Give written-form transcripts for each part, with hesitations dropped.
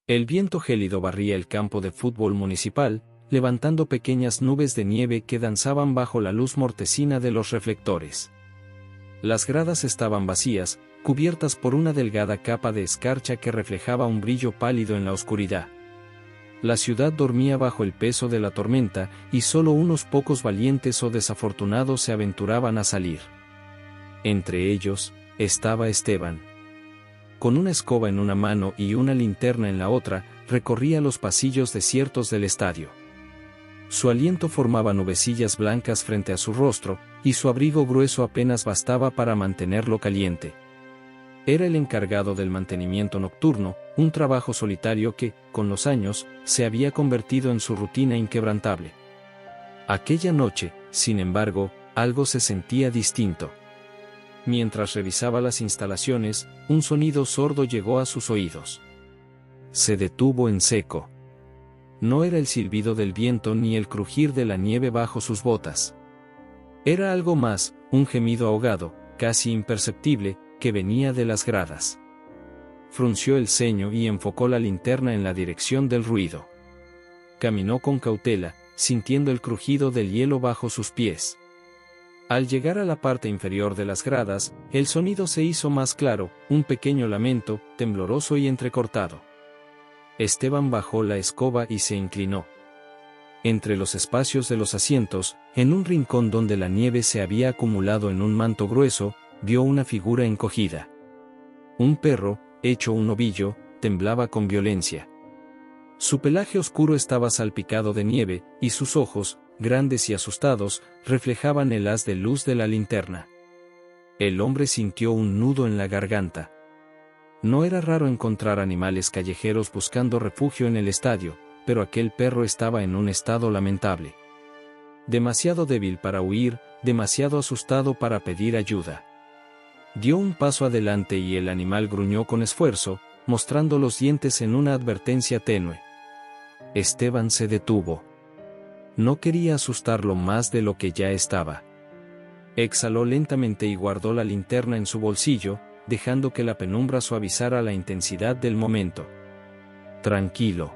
El viento gélido barría el campo de fútbol municipal, levantando pequeñas nubes de nieve que danzaban bajo la luz mortecina de los reflectores. Las gradas estaban vacías, cubiertas por una delgada capa de escarcha que reflejaba un brillo pálido en la oscuridad. La ciudad dormía bajo el peso de la tormenta, y solo unos pocos valientes o desafortunados se aventuraban a salir. Entre ellos, estaba Esteban. Con una escoba en una mano y una linterna en la otra, recorría los pasillos desiertos del estadio. Su aliento formaba nubecillas blancas frente a su rostro, y su abrigo grueso apenas bastaba para mantenerlo caliente. Era el encargado del mantenimiento nocturno, un trabajo solitario que, con los años, se había convertido en su rutina inquebrantable. Aquella noche, sin embargo, algo se sentía distinto. Mientras revisaba las instalaciones, un sonido sordo llegó a sus oídos. Se detuvo en seco. No era el silbido del viento ni el crujir de la nieve bajo sus botas. Era algo más, un gemido ahogado, casi imperceptible, que venía de las gradas. Frunció el ceño y enfocó la linterna en la dirección del ruido. Caminó con cautela, sintiendo el crujido del hielo bajo sus pies. Al llegar a la parte inferior de las gradas, el sonido se hizo más claro, un pequeño lamento, tembloroso y entrecortado. Esteban bajó la escoba y se inclinó. Entre los espacios de los asientos, en un rincón donde la nieve se había acumulado en un manto grueso, vio una figura encogida. Un perro, hecho un ovillo, temblaba con violencia. Su pelaje oscuro estaba salpicado de nieve, y sus ojos, grandes y asustados, reflejaban el haz de luz de la linterna. El hombre sintió un nudo en la garganta. No era raro encontrar animales callejeros buscando refugio en el estadio, pero aquel perro estaba en un estado lamentable. Demasiado débil para huir, demasiado asustado para pedir ayuda. Dio un paso adelante y el animal gruñó con esfuerzo, mostrando los dientes en una advertencia tenue. Esteban se detuvo. No quería asustarlo más de lo que ya estaba. Exhaló lentamente y guardó la linterna en su bolsillo, dejando que la penumbra suavizara la intensidad del momento. «Tranquilo»,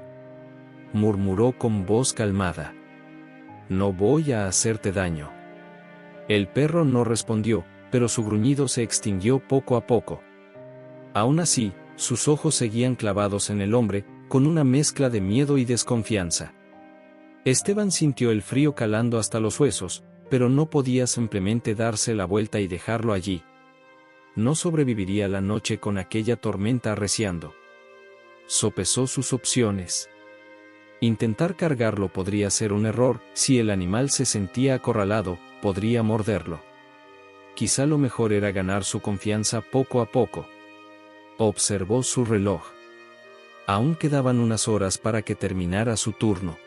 murmuró con voz calmada. «No voy a hacerte daño». El perro no respondió, pero su gruñido se extinguió poco a poco. Aún así, sus ojos seguían clavados en el hombre, con una mezcla de miedo y desconfianza. Esteban sintió el frío calando hasta los huesos, pero no podía simplemente darse la vuelta y dejarlo allí. No sobreviviría la noche con aquella tormenta arreciando. Sopesó sus opciones. Intentar cargarlo podría ser un error, si el animal se sentía acorralado, podría morderlo. Quizá lo mejor era ganar su confianza poco a poco. Observó su reloj. Aún quedaban unas horas para que terminara su turno.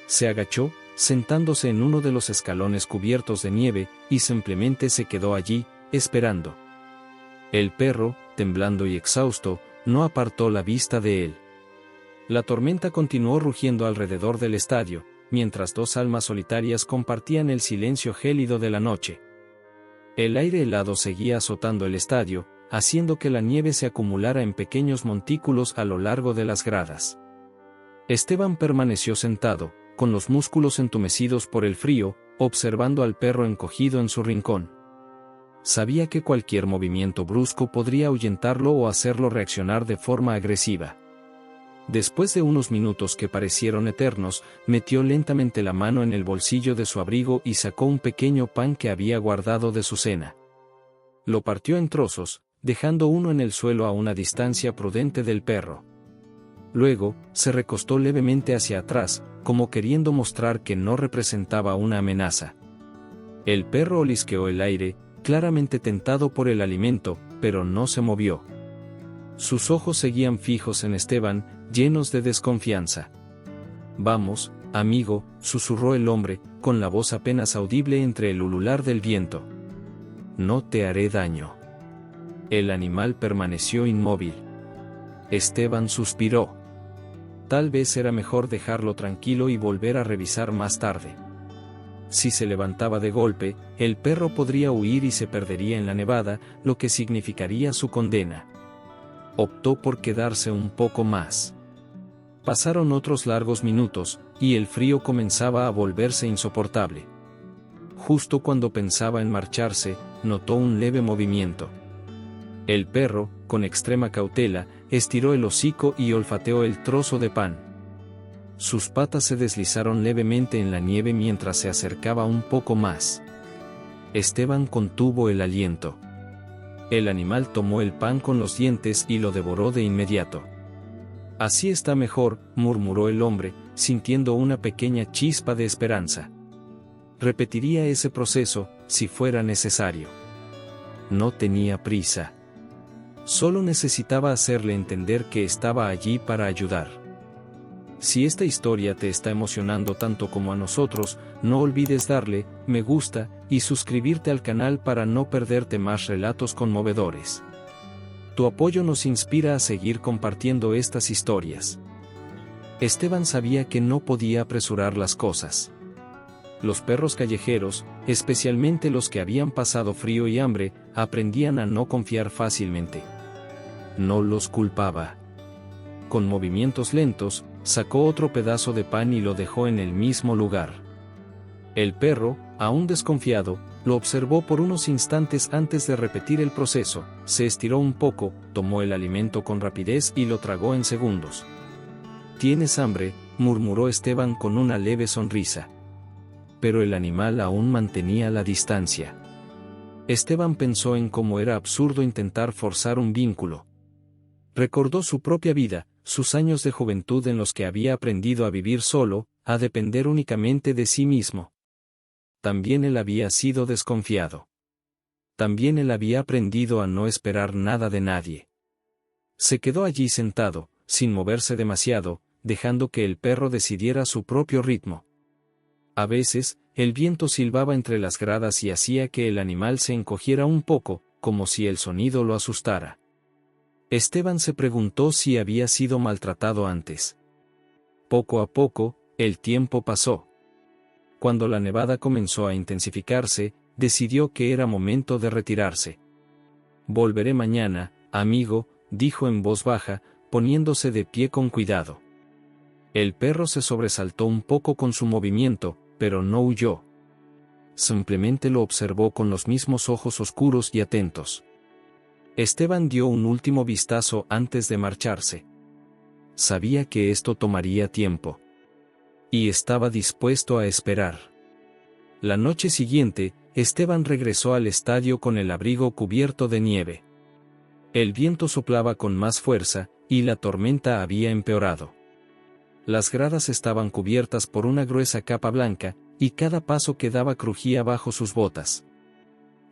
Se agachó, sentándose en uno de los escalones cubiertos de nieve, y simplemente se quedó allí, esperando. El perro, temblando y exhausto, no apartó la vista de él. La tormenta continuó rugiendo alrededor del estadio, mientras dos almas solitarias compartían el silencio gélido de la noche. El aire helado seguía azotando el estadio, haciendo que la nieve se acumulara en pequeños montículos a lo largo de las gradas. Esteban permaneció sentado, con los músculos entumecidos por el frío, observando al perro encogido en su rincón. Sabía que cualquier movimiento brusco podría ahuyentarlo o hacerlo reaccionar de forma agresiva. Después de unos minutos que parecieron eternos, metió lentamente la mano en el bolsillo de su abrigo y sacó un pequeño pan que había guardado de su cena. Lo partió en trozos, dejando uno en el suelo a una distancia prudente del perro. Luego, se recostó levemente hacia atrás, como queriendo mostrar que no representaba una amenaza. El perro olisqueó el aire, claramente tentado por el alimento, pero no se movió. Sus ojos seguían fijos en Esteban, llenos de desconfianza. «Vamos, amigo», susurró el hombre, con la voz apenas audible entre el ulular del viento. «No te haré daño». El animal permaneció inmóvil. Esteban suspiró. Tal vez era mejor dejarlo tranquilo y volver a revisar más tarde. Si se levantaba de golpe, el perro podría huir y se perdería en la nevada, lo que significaría su condena. Optó por quedarse un poco más. Pasaron otros largos minutos, y el frío comenzaba a volverse insoportable. Justo cuando pensaba en marcharse, notó un leve movimiento. El perro, con extrema cautela, estiró el hocico y olfateó el trozo de pan. Sus patas se deslizaron levemente en la nieve mientras se acercaba un poco más. Esteban contuvo el aliento. El animal tomó el pan con los dientes y lo devoró de inmediato. «Así está mejor», murmuró el hombre, sintiendo una pequeña chispa de esperanza. Repetiría ese proceso, si fuera necesario. No tenía prisa. Solo necesitaba hacerle entender que estaba allí para ayudar. Si esta historia te está emocionando tanto como a nosotros, no olvides darle me gusta y suscribirte al canal para no perderte más relatos conmovedores. Tu apoyo nos inspira a seguir compartiendo estas historias. Esteban sabía que no podía apresurar las cosas. Los perros callejeros, especialmente los que habían pasado frío y hambre, aprendían a no confiar fácilmente. No los culpaba. Con movimientos lentos, sacó otro pedazo de pan y lo dejó en el mismo lugar. El perro, aún desconfiado, lo observó por unos instantes antes de repetir el proceso, se estiró un poco, tomó el alimento con rapidez y lo tragó en segundos. «¿Tienes hambre?», murmuró Esteban con una leve sonrisa. Pero el animal aún mantenía la distancia. Esteban pensó en cómo era absurdo intentar forzar un vínculo. Recordó su propia vida, sus años de juventud en los que había aprendido a vivir solo, a depender únicamente de sí mismo. También él había sido desconfiado. También él había aprendido a no esperar nada de nadie. Se quedó allí sentado, sin moverse demasiado, dejando que el perro decidiera su propio ritmo. A veces, el viento silbaba entre las gradas y hacía que el animal se encogiera un poco, como si el sonido lo asustara. Esteban se preguntó si había sido maltratado antes. Poco a poco, el tiempo pasó. Cuando la nevada comenzó a intensificarse, decidió que era momento de retirarse. «Volveré mañana, amigo», dijo en voz baja, poniéndose de pie con cuidado. El perro se sobresaltó un poco con su movimiento, pero no huyó. Simplemente lo observó con los mismos ojos oscuros y atentos. Esteban dio un último vistazo antes de marcharse. Sabía que esto tomaría tiempo. Y estaba dispuesto a esperar. La noche siguiente, Esteban regresó al estadio con el abrigo cubierto de nieve. El viento soplaba con más fuerza, y la tormenta había empeorado. Las gradas estaban cubiertas por una gruesa capa blanca, y cada paso que daba crujía bajo sus botas.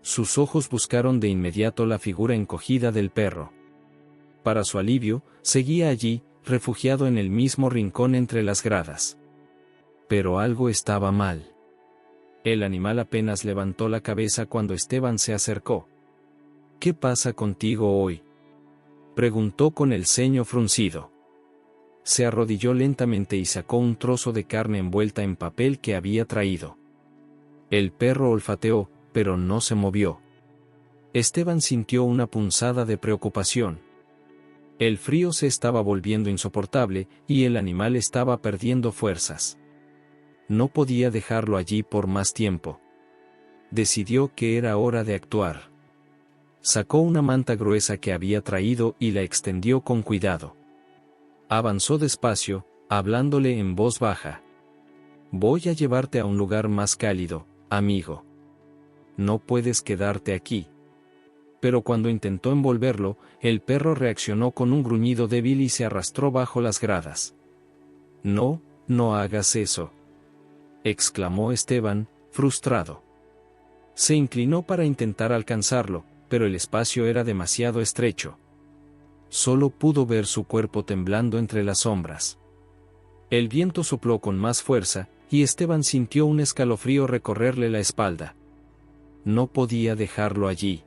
Sus ojos buscaron de inmediato la figura encogida del perro. Para su alivio, seguía allí, refugiado en el mismo rincón entre las gradas. Pero algo estaba mal. El animal apenas levantó la cabeza cuando Esteban se acercó. «¿Qué pasa contigo hoy?», preguntó con el ceño fruncido. Se arrodilló lentamente y sacó un trozo de carne envuelta en papel que había traído. El perro olfateó, pero no se movió. Esteban sintió una punzada de preocupación. El frío se estaba volviendo insoportable, y el animal estaba perdiendo fuerzas. No podía dejarlo allí por más tiempo. Decidió que era hora de actuar. Sacó una manta gruesa que había traído y la extendió con cuidado. Avanzó despacio, hablándole en voz baja. «Voy a llevarte a un lugar más cálido, amigo. No puedes quedarte aquí». Pero cuando intentó envolverlo, el perro reaccionó con un gruñido débil y se arrastró bajo las gradas. «No, no hagas eso», exclamó Esteban, frustrado. Se inclinó para intentar alcanzarlo, pero el espacio era demasiado estrecho. Solo pudo ver su cuerpo temblando entre las sombras. El viento sopló con más fuerza, y Esteban sintió un escalofrío recorrerle la espalda. No podía dejarlo allí.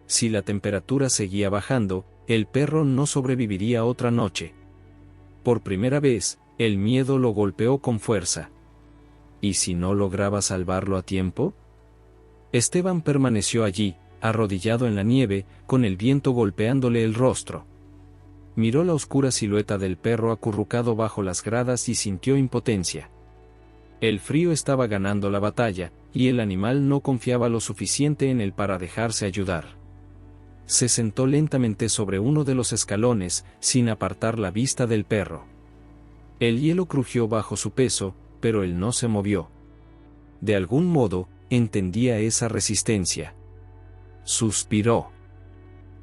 Si la temperatura seguía bajando, el perro no sobreviviría otra noche. Por primera vez, el miedo lo golpeó con fuerza. ¿Y si no lograba salvarlo a tiempo? Esteban permaneció allí, arrodillado en la nieve, con el viento golpeándole el rostro. miró la oscura silueta del perro acurrucado bajo las gradas y sintió impotencia. El frío estaba ganando la batalla, y el animal no confiaba lo suficiente en él para dejarse ayudar. Se sentó lentamente sobre uno de los escalones, sin apartar la vista del perro. El hielo crujió bajo su peso, pero él no se movió. De algún modo, entendía esa resistencia. Suspiró.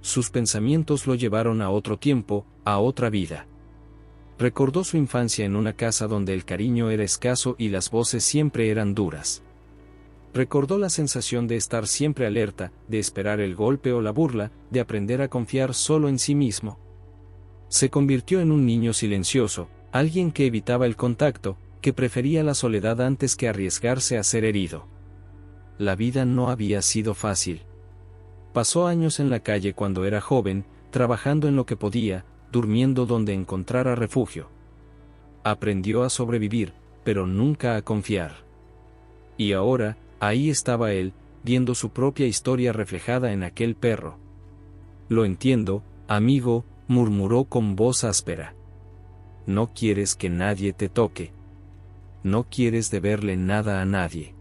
Sus pensamientos lo llevaron a otro tiempo, a otra vida. Recordó su infancia en una casa donde el cariño era escaso y las voces siempre eran duras. Recordó la sensación de estar siempre alerta, de esperar el golpe o la burla, de aprender a confiar solo en sí mismo. Se convirtió en un niño silencioso, alguien que evitaba el contacto, que prefería la soledad antes que arriesgarse a ser herido. La vida no había sido fácil. Pasó años en la calle cuando era joven, trabajando en lo que podía, durmiendo donde encontrara refugio. Aprendió a sobrevivir, pero nunca a confiar. Y ahora, ahí estaba él, viendo su propia historia reflejada en aquel perro. «Lo entiendo, amigo», murmuró con voz áspera. «No quieres que nadie te toque. No quieres deberle nada a nadie».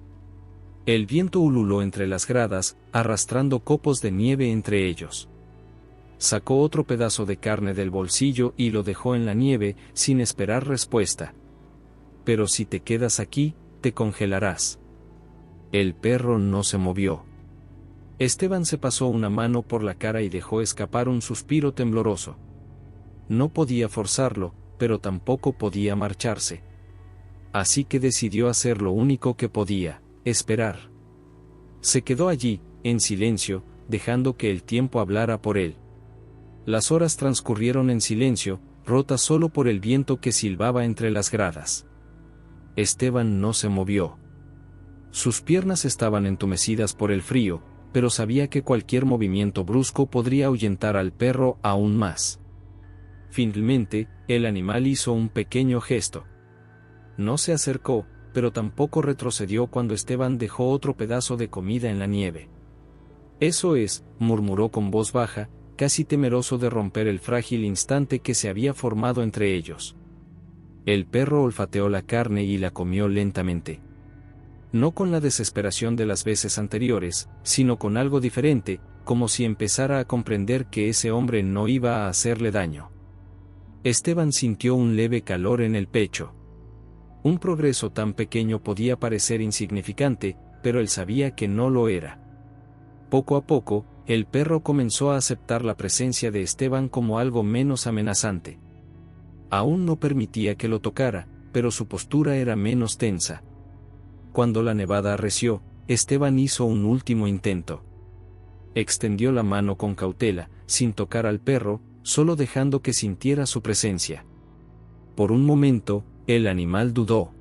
El viento ululó entre las gradas, arrastrando copos de nieve entre ellos. Sacó otro pedazo de carne del bolsillo y lo dejó en la nieve, sin esperar respuesta. «Pero si te quedas aquí, te congelarás». El perro no se movió. Esteban se pasó una mano por la cara y dejó escapar un suspiro tembloroso. No podía forzarlo, pero tampoco podía marcharse. Así que decidió hacer lo único que podía: esperar. Se quedó allí, en silencio, dejando que el tiempo hablara por él. Las horas transcurrieron en silencio, rotas solo por el viento que silbaba entre las gradas. Esteban no se movió. Sus piernas estaban entumecidas por el frío, pero sabía que cualquier movimiento brusco podría ahuyentar al perro aún más. Finalmente, el animal hizo un pequeño gesto. No se acercó, pero tampoco retrocedió cuando Esteban dejó otro pedazo de comida en la nieve. «Eso es», murmuró con voz baja, casi temeroso de romper el frágil instante que se había formado entre ellos. El perro olfateó la carne y la comió lentamente. No con la desesperación de las veces anteriores, sino con algo diferente, como si empezara a comprender que ese hombre no iba a hacerle daño. Esteban sintió un leve calor en el pecho. Un progreso tan pequeño podía parecer insignificante, pero él sabía que no lo era. Poco a poco, el perro comenzó a aceptar la presencia de Esteban como algo menos amenazante. Aún no permitía que lo tocara, pero su postura era menos tensa. Cuando la nevada arreció, Esteban hizo un último intento. Extendió la mano con cautela, sin tocar al perro, solo dejando que sintiera su presencia. Por un momento, el animal dudó.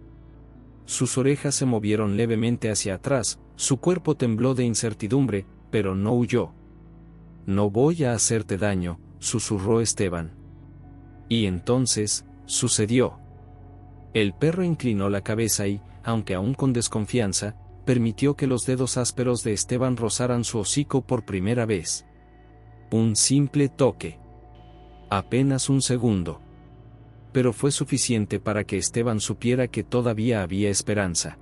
Sus orejas se movieron levemente hacia atrás, su cuerpo tembló de incertidumbre, pero no huyó. «No voy a hacerte daño», susurró Esteban. Y entonces, sucedió. El perro inclinó la cabeza y, aunque aún con desconfianza, permitió que los dedos ásperos de Esteban rozaran su hocico por primera vez. Un simple toque. Apenas un segundo. Pero fue suficiente para que Esteban supiera que todavía había esperanza.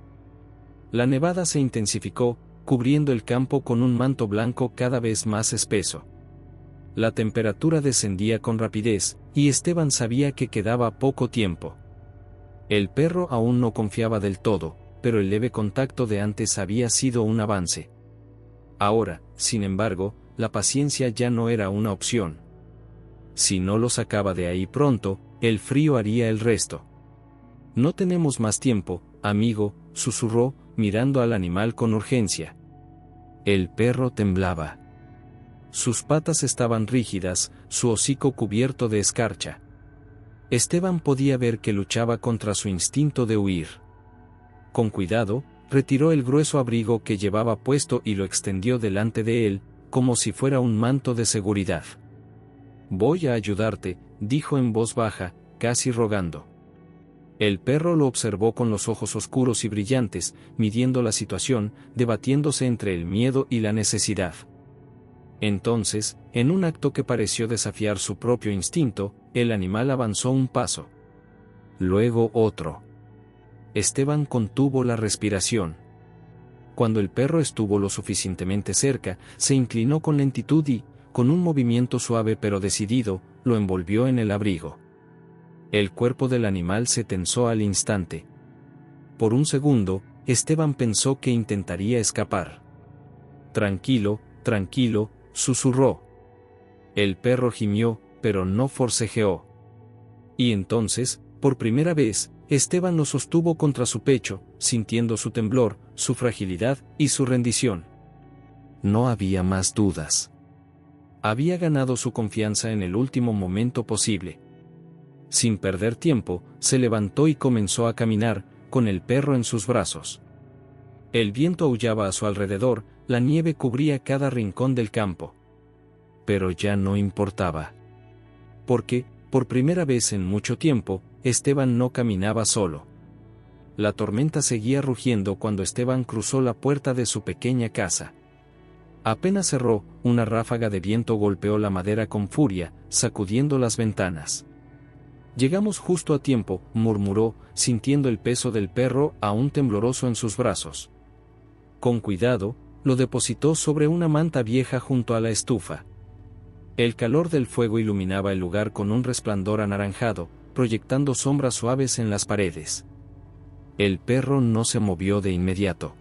La nevada se intensificó, cubriendo el campo con un manto blanco cada vez más espeso. La temperatura descendía con rapidez, y Esteban sabía que quedaba poco tiempo. El perro aún no confiaba del todo, pero el leve contacto de antes había sido un avance. Ahora, sin embargo, la paciencia ya no era una opción. Si no lo sacaba de ahí pronto, el frío haría el resto. «No tenemos más tiempo, amigo», susurró, mirando al animal con urgencia. El perro temblaba. Sus patas estaban rígidas, su hocico cubierto de escarcha. Esteban podía ver que luchaba contra su instinto de huir. Con cuidado, retiró el grueso abrigo que llevaba puesto y lo extendió delante de él, como si fuera un manto de seguridad. «Voy a ayudarte», dijo en voz baja, casi rogando. El perro lo observó con los ojos oscuros y brillantes, midiendo la situación, debatiéndose entre el miedo y la necesidad. Entonces, en un acto que pareció desafiar su propio instinto, el animal avanzó un paso. Luego otro. Esteban contuvo la respiración. Cuando el perro estuvo lo suficientemente cerca, se inclinó con lentitud y, con un movimiento suave pero decidido, lo envolvió en el abrigo. El cuerpo del animal se tensó al instante. Por un segundo, Esteban pensó que intentaría escapar. Tranquilo, tranquilo, susurró. El perro gimió, pero no forcejeó. Y entonces, por primera vez, Esteban lo sostuvo contra su pecho, sintiendo su temblor, su fragilidad y su rendición. No había más dudas. Había ganado su confianza en el último momento posible. Sin perder tiempo, se levantó y comenzó a caminar, con el perro en sus brazos. El viento aullaba a su alrededor, la nieve cubría cada rincón del campo. Pero ya no importaba. Porque, por primera vez en mucho tiempo, Esteban no caminaba solo. La tormenta seguía rugiendo cuando Esteban cruzó la puerta de su pequeña casa. Apenas cerró, una ráfaga de viento golpeó la madera con furia, sacudiendo las ventanas. Llegamos justo a tiempo, murmuró, sintiendo el peso del perro aún tembloroso en sus brazos. Con cuidado, lo depositó sobre una manta vieja junto a la estufa. El calor del fuego iluminaba el lugar con un resplandor anaranjado, proyectando sombras suaves en las paredes. El perro no se movió de inmediato.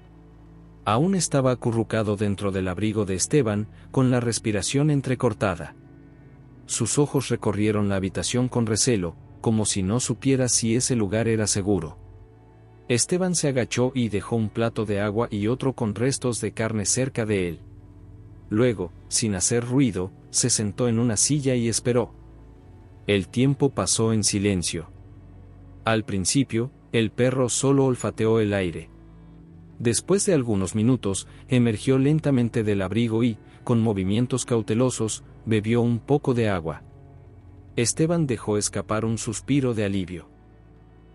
Aún estaba acurrucado dentro del abrigo de Esteban, con la respiración entrecortada. Sus ojos recorrieron la habitación con recelo, como si no supiera si ese lugar era seguro. Esteban se agachó y dejó un plato de agua y otro con restos de carne cerca de él. Luego, sin hacer ruido, se sentó en una silla y esperó. El tiempo pasó en silencio. Al principio, el perro solo olfateó el aire. Después de algunos minutos, emergió lentamente del abrigo y, con movimientos cautelosos, bebió un poco de agua. Esteban dejó escapar un suspiro de alivio.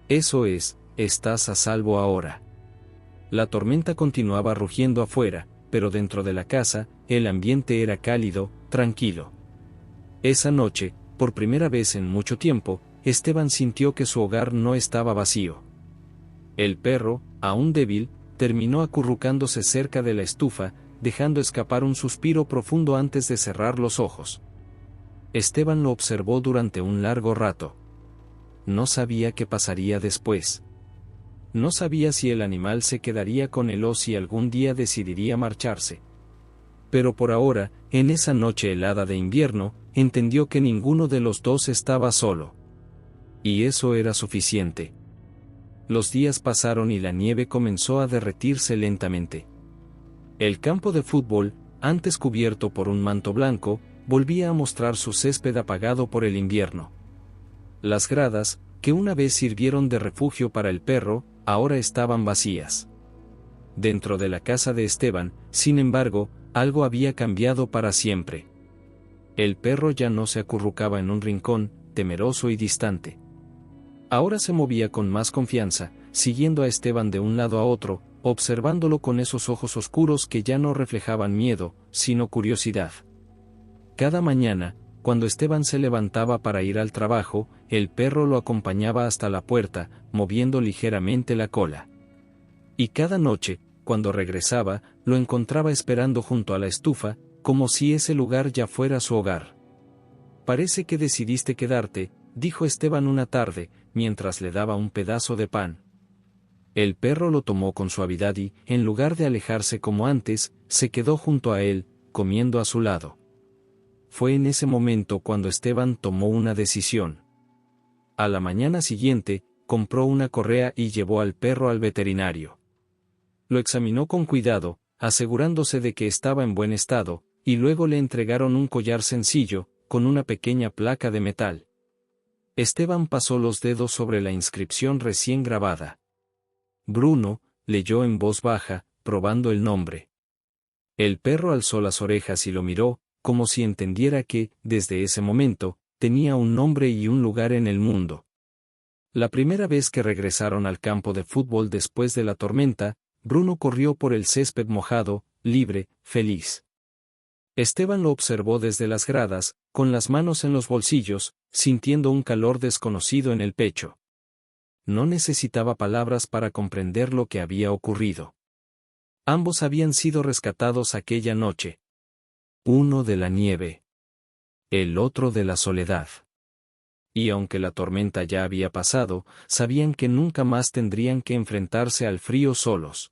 Eso es, estás a salvo ahora. La tormenta continuaba rugiendo afuera, pero dentro de la casa, el ambiente era cálido, tranquilo. Esa noche, por primera vez en mucho tiempo, Esteban sintió que su hogar no estaba vacío. El perro, aún débil, terminó acurrucándose cerca de la estufa, dejando escapar un suspiro profundo antes de cerrar los ojos. Esteban lo observó durante un largo rato. No sabía qué pasaría después. No sabía si el animal se quedaría con él o si algún día decidiría marcharse. Pero por ahora, en esa noche helada de invierno, entendió que ninguno de los dos estaba solo. Y eso era suficiente. Los días pasaron y la nieve comenzó a derretirse lentamente. El campo de fútbol, antes cubierto por un manto blanco, volvía a mostrar su césped apagado por el invierno. Las gradas, que una vez sirvieron de refugio para el perro, ahora estaban vacías. Dentro de la casa de Esteban, sin embargo, algo había cambiado para siempre. El perro ya no se acurrucaba en un rincón, temeroso y distante. Ahora se movía con más confianza, siguiendo a Esteban de un lado a otro, observándolo con esos ojos oscuros que ya no reflejaban miedo, sino curiosidad. Cada mañana, cuando Esteban se levantaba para ir al trabajo, el perro lo acompañaba hasta la puerta, moviendo ligeramente la cola. Y cada noche, cuando regresaba, lo encontraba esperando junto a la estufa, como si ese lugar ya fuera su hogar. «Parece que decidiste quedarte», dijo Esteban una tarde, mientras le daba un pedazo de pan. El perro lo tomó con suavidad y, en lugar de alejarse como antes, se quedó junto a él, comiendo a su lado. Fue en ese momento cuando Esteban tomó una decisión. A la mañana siguiente, compró una correa y llevó al perro al veterinario. Lo examinó con cuidado, asegurándose de que estaba en buen estado, y luego le entregaron un collar sencillo, con una pequeña placa de metal. Esteban pasó los dedos sobre la inscripción recién grabada. Bruno, leyó en voz baja, probando el nombre. El perro alzó las orejas y lo miró, como si entendiera que, desde ese momento, tenía un nombre y un lugar en el mundo. La primera vez que regresaron al campo de fútbol después de la tormenta, Bruno corrió por el césped mojado, libre, feliz. Esteban lo observó desde las gradas, con las manos en los bolsillos, sintiendo un calor desconocido en el pecho. No necesitaba palabras para comprender lo que había ocurrido. Ambos habían sido rescatados aquella noche. Uno de la nieve. El otro de la soledad. Y aunque la tormenta ya había pasado, sabían que nunca más tendrían que enfrentarse al frío solos.